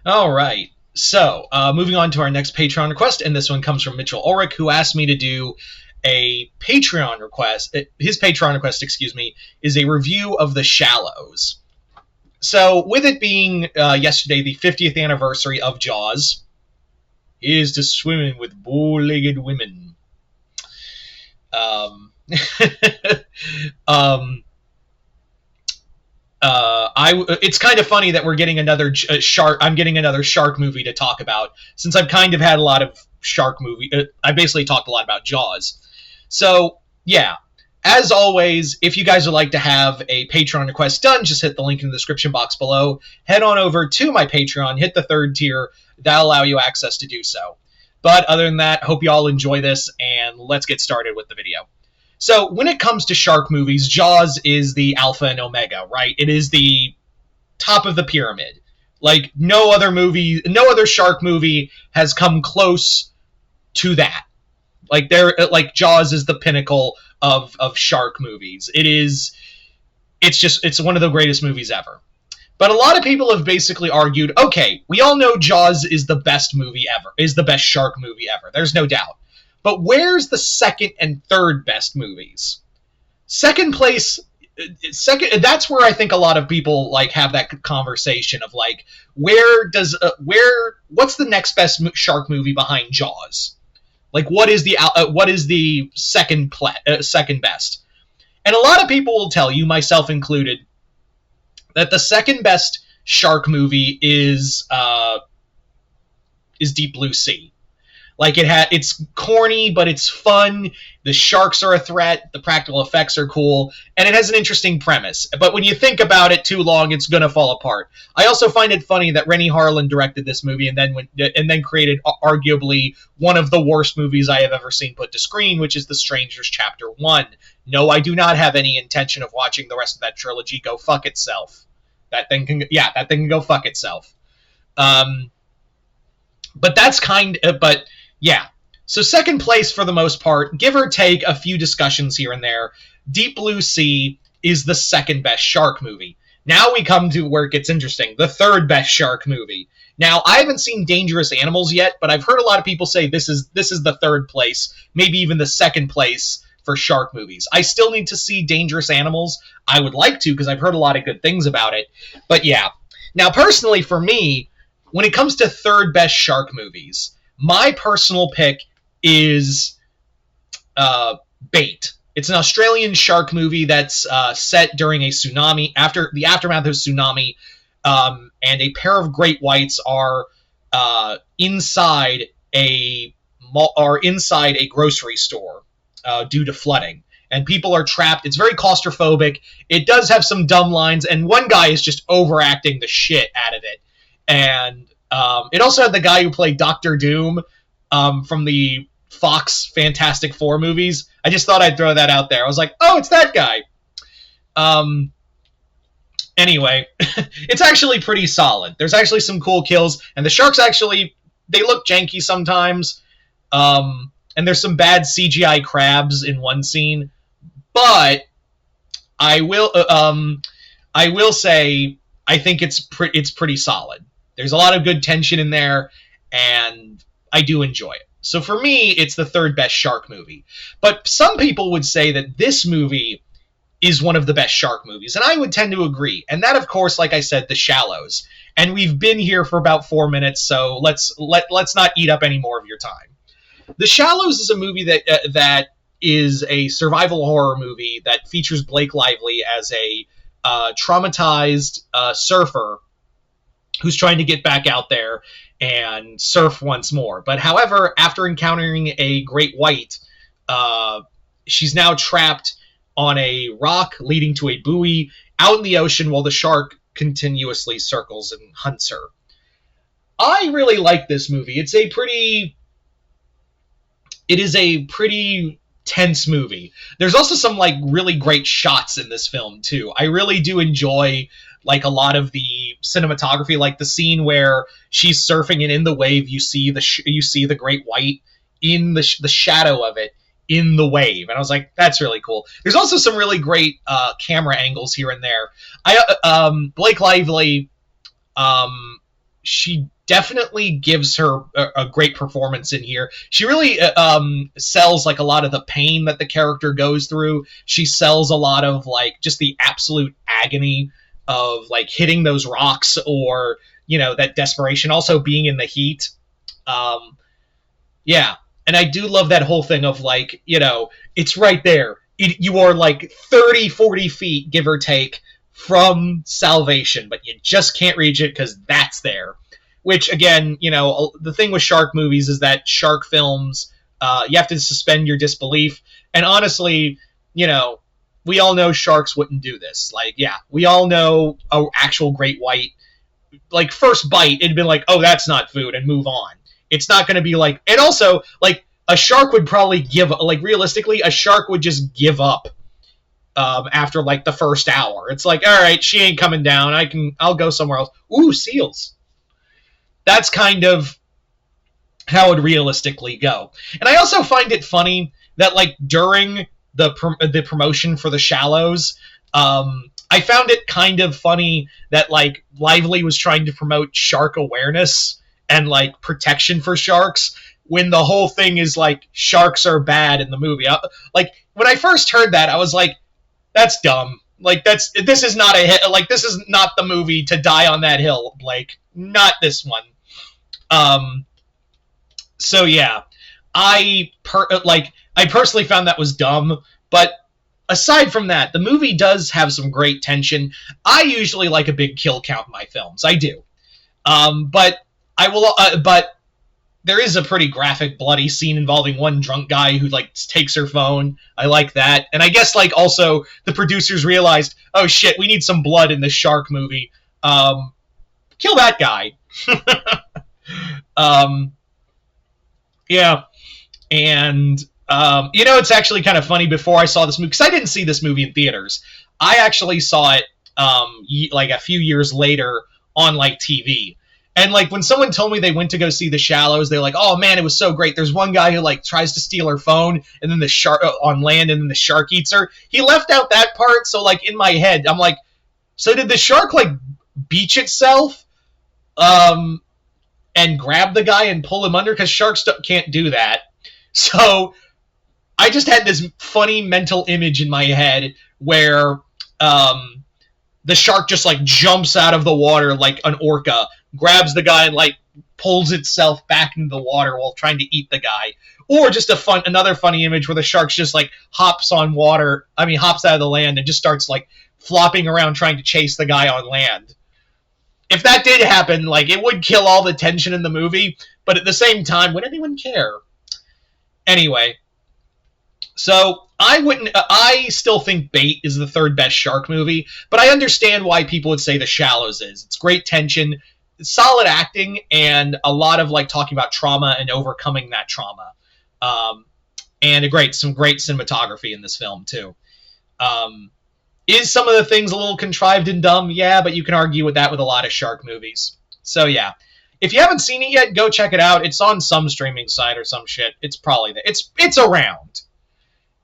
All right. So, moving on to our next Patreon request, and this one comes from Mitchell Ulrich, who asked me to do a Patreon request. His Patreon request, excuse me, is a review of The Shallows. So, with it being yesterday the 50th anniversary of Jaws, here's to swimming with bow-legged women. um, it's kind of funny that we're getting another shark. I'm getting another shark movie to talk about since I've kind of had a lot of shark movie. I basically talked a lot about Jaws. So yeah, as always, if you guys would like to have a Patreon request done, just hit the link in the description box below. Head on over to my Patreon, hit the third tier. That'll allow you access to do so. But other than that, hope you all enjoy this, and let's get started with the video. So when it comes to shark movies, Jaws is the alpha and omega, right? It is the top of the pyramid. Like no other shark movie has come close to that. Like Jaws is the pinnacle of shark movies. It's one of the greatest movies ever. But a lot of people have basically argued, okay, we all know Jaws is the best movie ever, is the best shark movie ever. There's no doubt. But where's the second and third best movies? Second place, that's where I think a lot of people like have that conversation of like, what's the next best shark movie behind Jaws? Like, what is the second best? And a lot of people will tell you, myself included, that the second best shark movie is Deep Blue Sea. Like it's corny, but it's fun. The sharks are a threat. The practical effects are cool, and it has an interesting premise. But when you think about it too long, it's gonna fall apart. I also find it funny that Renny Harlin directed this movie and then created arguably one of the worst movies I have ever seen put to screen, which is The Strangers Chapter 1. No, I do not have any intention of watching the rest of that trilogy. Go fuck itself. That thing can go fuck itself. But yeah. So second place for the most part, give or take a few discussions here and there, Deep Blue Sea is the second best shark movie. Now we come to where it gets interesting, the third best shark movie. Now, I haven't seen Dangerous Animals yet, but I've heard a lot of people say this is the third place, maybe even the second place for shark movies. I still need to see Dangerous Animals. I would like to because I've heard a lot of good things about it. But yeah. Now, personally for me, when it comes to third best shark movies, my personal pick is Bait. It's an Australian shark movie that's set during a tsunami, after the aftermath of a tsunami, and a pair of great whites are inside a grocery store due to flooding, and people are trapped. It's very claustrophobic. It does have some dumb lines, and one guy is just overacting the shit out of it. And it also had the guy who played Doctor Doom from the Fox Fantastic Four movies. I just thought I'd throw that out there. I was like, oh, it's that guy. Anyway, it's actually pretty solid. There's actually some cool kills, and the sharks actually, they look janky sometimes. And there's some bad CGI crabs in one scene. But I will say I think it's pretty solid. There's a lot of good tension in there, and I do enjoy it. So for me, it's the third best shark movie. But some people would say that this movie is one of the best shark movies, and I would tend to agree. And that, of course, like I said, The Shallows. And we've been here for about 4 minutes, so let's not eat up any more of your time. The Shallows is a movie that is a survival horror movie that features Blake Lively as a traumatized surfer who's trying to get back out there and surf once more. But however, after encountering a great white, she's now trapped on a rock leading to a buoy out in the ocean while the shark continuously circles and hunts her. I really like this movie. It is a pretty tense movie. There's also some like really great shots in this film too. I really do enjoy like a lot of the cinematography, like the scene where she's surfing and in the wave you see the great white in the shadow of it in the wave, and I was like, that's really cool. There's also some really great camera angles here and there. Blake Lively she definitely gives her a great performance in here. She really sells like a lot of the pain that the character goes through. She sells a lot of like just the absolute agony of like hitting those rocks, or that desperation, also being in the heat. Um, yeah, and I do love that whole thing of like, it's right there. You are like 30, 40 feet, give or take, from salvation, but you just can't reach it because that's there. Which, again, the thing with shark movies is that shark films, you have to suspend your disbelief. And honestly, we all know sharks wouldn't do this. Like, yeah, we all know an actual great white, like, first bite, it'd been like, oh, that's not food, and move on. It's not going to be like, and also, like, a shark would probably like, realistically, a shark would just give up after, like, the first hour. It's like, all right, she ain't coming down. I'll go somewhere else. Ooh, seals. That's kind of how it would realistically go. And I also find it funny that, like, during the promotion for The Shallows, I found it kind of funny that, like, Lively was trying to promote shark awareness and, like, protection for sharks, when the whole thing is, like, sharks are bad in the movie. Like, when I first heard that, I was like, that's dumb. Like, this is not a hit. Like, this is not the movie to die on that hill, Blake. Not this one. So yeah, I personally found that was dumb, but aside from that, the movie does have some great tension. I usually like a big kill count in my films. I do. But there is a pretty graphic, bloody scene involving one drunk guy who, like, takes her phone. I like that. And I guess, like, also the producers realized, oh shit, we need some blood in this shark movie. Kill that guy. Yeah. And, it's actually kind of funny, before I saw this movie, because I didn't see this movie in theaters. I actually saw it, like, a few years later on, like, TV. And, like, when someone told me they went to go see The Shallows, they're like, oh, man, it was so great. There's one guy who, like, tries to steal her phone, and then the shark on land, and then the shark eats her. He left out that part, so, like, in my head, I'm like, so did the shark, like, beach itself? And grab the guy and pull him under? Because sharks can't do that. So I just had this funny mental image in my head where the shark just, like, jumps out of the water like an orca, grabs the guy, and, like, pulls itself back into the water while trying to eat the guy. Or just another funny image where the shark's just, like, hops out of the land and just starts, like, flopping around trying to chase the guy on land. If that did happen, like, it would kill all the tension in the movie, but at the same time, would anyone care? Anyway, so I still think Bait is the third best shark movie, but I understand why people would say The Shallows is. It's great tension, solid acting, and a lot of, like, talking about trauma and overcoming that trauma. And some great cinematography in this film, too. Is some of the things a little contrived and dumb? Yeah, but you can argue with that with a lot of shark movies. So yeah. If you haven't seen it yet, go check it out. It's on some streaming site or some shit. It's probably there. It's around.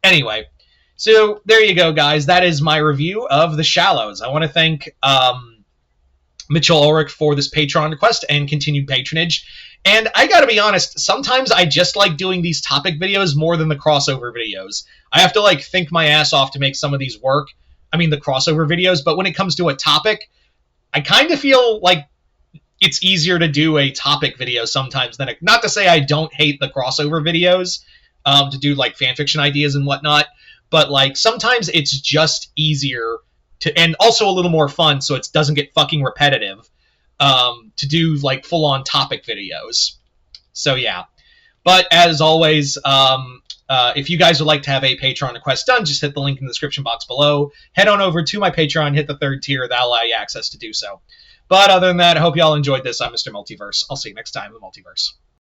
Anyway, so there you go, guys. That is my review of The Shallows. I want to thank Mitchell Ulrich for this Patreon request and continued patronage. And I gotta be honest, sometimes I just like doing these topic videos more than the crossover videos. I have to, like, think my ass off to make some of these work. I mean, the crossover videos, but when it comes to a topic, I kind of feel like it's easier to do a topic video sometimes than not to say I don't hate the crossover videos, to do, like, fanfiction ideas and whatnot, but, like, sometimes it's just easier to, and also a little more fun, so it doesn't get fucking repetitive, to do, like, full-on topic videos. So yeah. But as always, if you guys would like to have a Patreon request done, just hit the link in the description box below. Head on over to my Patreon, hit the third tier. That'll allow you access to do so. But other than that, I hope you all enjoyed this. I'm Mr. Multiverse. I'll see you next time in the Multiverse.